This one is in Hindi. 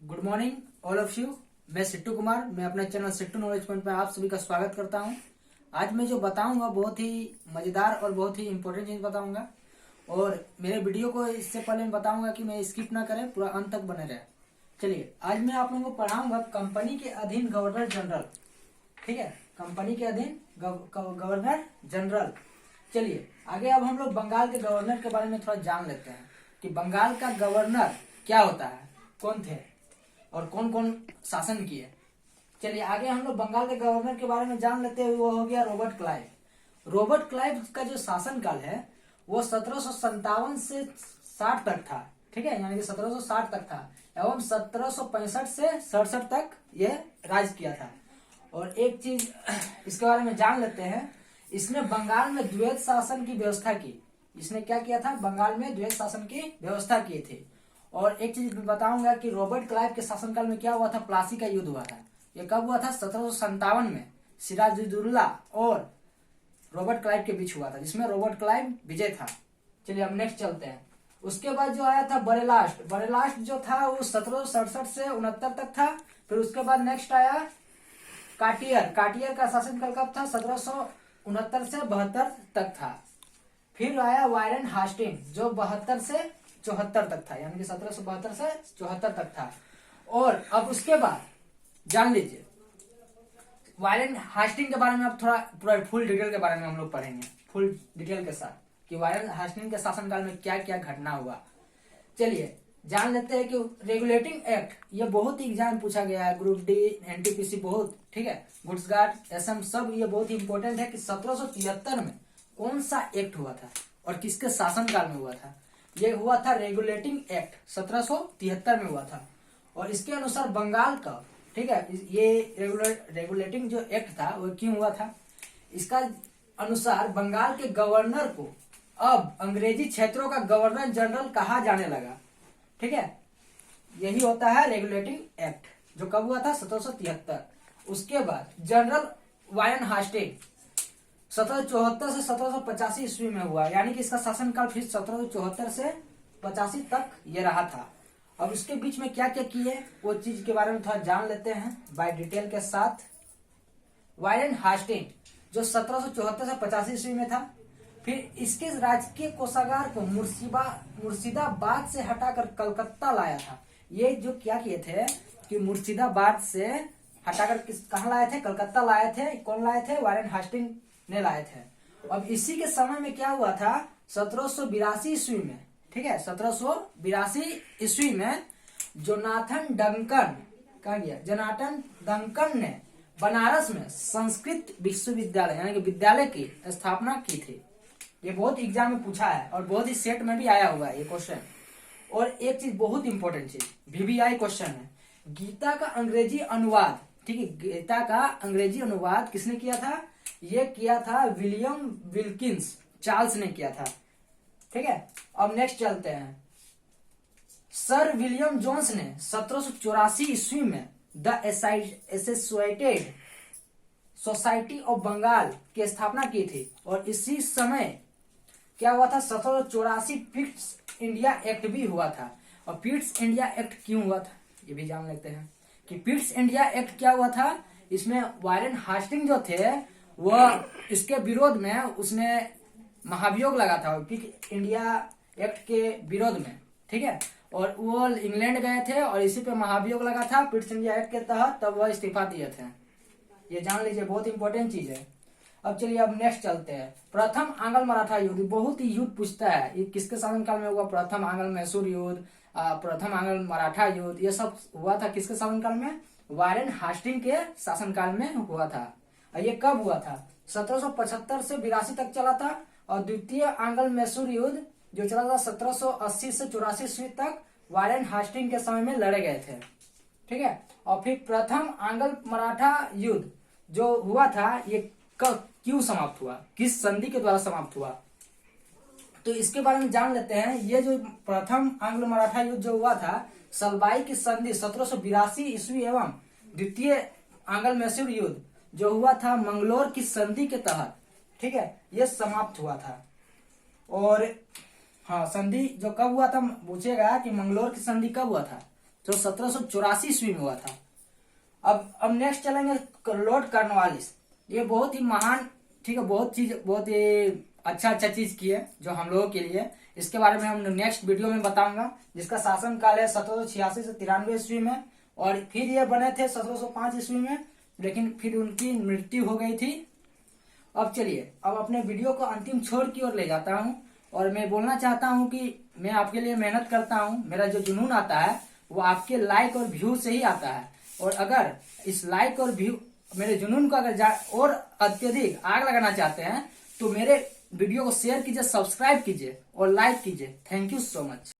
Good morning all of you. मैं सिट्टू कुमार, मैं अपने चैनल सिट्टू नॉलेज पॉइंट में आप सभी का स्वागत करता हूं। आज मैं जो बताऊंगा बहुत ही मजेदार और बहुत ही इम्पोर्टेंट चीज बताऊंगा। और मेरे वीडियो को इससे पहले मैं बताऊंगा कि मैं स्किप ना करें, पूरा अंत तक बने रहे। चलिए, आज मैं आप लोगों को पढ़ाऊंगा कंपनी के अधीन गवर्नर जनरल। ठीक है, कंपनी के अधीन गवर्नर जनरल। चलिए आगे, अब हम लोग बंगाल के गवर्नर के बारे में थोड़ा जान लेते हैं कि बंगाल का गवर्नर क्या होता है, कौन थे और कौन कौन शासन किए। चलिए आगे हम लोग बंगाल के गवर्नर के बारे में जान लेते हैं। वो हो गया रॉबर्ट क्लाइव। रॉबर्ट क्लाइव का जो शासन काल है वो 1757 से 60 तक था। ठीक है, यानी कि 1760 तक था एवं 1765 से 67 तक ये राज किया था। और एक चीज इसके बारे में जान लेते हैं, इसने बंगाल में द्वैत शासन की व्यवस्था की। इसने क्या किया था, बंगाल में द्वैत शासन की व्यवस्था की थी। और एक चीज बताऊंगा कि रॉबर्ट क्लाइव के शासनकाल में क्या हुआ था, प्लासी का युद्ध हुआ था। ये कब हुआ था, 1757 में सिराजुद्दौला और रॉबर्ट क्लाइव के बीच हुआ था, जिसमें रॉबर्ट क्लाइव विजय था। चलिए अब नेक्स्ट चलते हैं। उसके बाद जो आया था बरेलास्ट जो था वो 1767 से 69 तक था। फिर उसके बाद नेक्स्ट आया काटियर का शासनकाल कब था, 1769 से 72 तक था। फिर आया वारेन हास्टिंग जो 72 से 74 तक था, यानी कि 1772 से 74 तक था। और अब उसके बाद जान लीजिए वारेन हास्टिंग के बारे में। अब थोड़ा पूरा फुल डिटेल के बारे में हम लोग पढ़ेंगे, फुल डिटेल के साथ कि वारेन हास्टिंग के शासनकाल में क्या क्या घटना हुआ। चलिए जान लेते हैं कि रेगुलेटिंग एक्ट, ये बहुत ही एग्जाम पूछा गया है, ग्रुप डी, एनटीपीसी बहुत। ठीक है, गुड्स गार्ड, एसएम सब ये बहुत ही इंपॉर्टेंट है कि 1773 में कौन सा एक्ट हुआ था और किसके शासनकाल में हुआ था। ये हुआ था रेगुलेटिंग एक्ट, 1773 में हुआ था। और इसके अनुसार बंगाल का, ठीक है, ये रेगुलेटिंग जो एक्ट था वो क्यों हुआ था, इसका अनुसार बंगाल के गवर्नर को अब अंग्रेजी क्षेत्रों का गवर्नर जनरल कहा जाने लगा। ठीक है, यही होता है रेगुलेटिंग एक्ट, जो कब हुआ था, 1773। उसके बाद जनरल वारेन हास्टिंग 1774 से 1785 ईस्वी में हुआ, यानी कि इसका शासनकाल फिर 1774 से 85 तक ये रहा था। अब इसके बीच में क्या क्या किए वो चीज के बारे में थोड़ा जान लेते हैं बाय डिटेल के साथ। वारेन हास्टिंग जो 1774 से 85 ईस्वी में था, फिर इसके राजकीय कोषागार को मुर्शिदाबाद से हटाकर कलकत्ता लाया था। ये जो क्या किए थे कि मुर्शिदाबाद से हटाकर कहाँ लाए थे, कलकत्ता लाए थे। कौन लाए थे, वारेन हास्टिंग ने लाए थे। अब इसी के समय में क्या हुआ था, 1782 ईस्वी में, ठीक है, 1782 ईस्वी में जोनाथन डंकन ने बनारस में संस्कृत विश्वविद्यालय यानी कि विद्यालय की स्थापना की थी। ये बहुत एग्जाम में पूछा है और बहुत ही सेट में भी आया हुआ है ये क्वेश्चन। और एक चीज बहुत इंपॉर्टेंट चीज, वीवीआई क्वेश्चन है, गीता का अंग्रेजी अनुवाद। ठीक है, गीता का अंग्रेजी अनुवाद किसने किया था, ये किया था विलियम विल्किंस चार्ल्स ने किया था। ठीक है, अब नेक्स्ट चलते हैं। सर विलियम जोन्स ने 1784 ईस्वी में the associated society of Bengal की स्थापना की थी। और इसी समय क्या हुआ था, 1784 पिट्स इंडिया एक्ट भी हुआ था। और पिट्स इंडिया एक्ट क्यों हुआ था ये भी जान लेते हैं कि पिट्स इंडिया एक्ट क्या हुआ था। इसमें वारेन हास्टिंग जो थे वह इसके विरोध में उसने महाभियोग लगा था पिट्स इंडिया एक्ट के विरोध में। ठीक है, और वो इंग्लैंड गए थे और इसी पे महाभियोग लगा था पिट्स इंडिया एक्ट के तहत, तब वह इस्तीफा दिए थे। ये जान लीजिए, बहुत इंपॉर्टेंट चीज है। अब चलिए अब नेक्स्ट चलते हैं। प्रथम आंग्ल मराठा युद्ध, बहुत ही युद्ध पूछता है, ये किसके शासनकाल में हुआ, प्रथम आंग्ल मैसूर युद्ध, प्रथम आंग्ल मराठा युद्ध, ये सब हुआ था किसके शासनकाल में, वारेन हास्टिंग के शासनकाल में हुआ था। ये कब हुआ था, 1775 से 82 तक चला था। और द्वितीय आंग्ल मैसूर युद्ध जो चला था 1780 से 84 ईस्वी तक, वारेन हास्टिंग के समय में लड़े गए थे। ठीक है, और फिर प्रथम आंग्ल मराठा युद्ध जो हुआ था ये क्यों समाप्त हुआ, किस संधि के द्वारा समाप्त हुआ, तो इसके बारे में जान लेते हैं। ये जो प्रथम आंग्ल मराठा युद्ध जो हुआ था, सलबाई की संधि 1782 ईस्वी एवं द्वितीय आंग्ल मैसूर युद्ध जो हुआ था मंगलोर की संधि के तहत, ठीक है, ये समाप्त हुआ था। और हाँ, संधि जो कब हुआ था पूछेगा कि मंगलोर की संधि कब हुआ था, जो 1784 ईस्वी में हुआ था। अब नेक्स्ट चलेंगे लॉर्ड कॉर्नवालिस। ये बहुत ही महान, ठीक है, बहुत ही अच्छा चीज की है जो हम लोगों के लिए। इसके बारे में हम नेक्स्ट वीडियो में बताऊंगा, जिसका शासन काल है 1786 से 93 ईस्वी में, और फिर ये बने थे 1705 ईस्वी में, लेकिन फिर उनकी मृत्यु हो गई थी। अब चलिए, अब अपने वीडियो को अंतिम छोर की ओर ले जाता हूँ, और मैं बोलना चाहता हूँ कि मैं आपके लिए मेहनत करता हूँ। मेरा जो जुनून आता है वो आपके लाइक और व्यू से ही आता है, और अगर इस लाइक और व्यू, मेरे जुनून को अगर और अत्यधिक आग लगाना चाहते हैं तो मेरे वीडियो को शेयर कीजिए, सब्सक्राइब कीजिए और लाइक कीजिए। Thank you so much.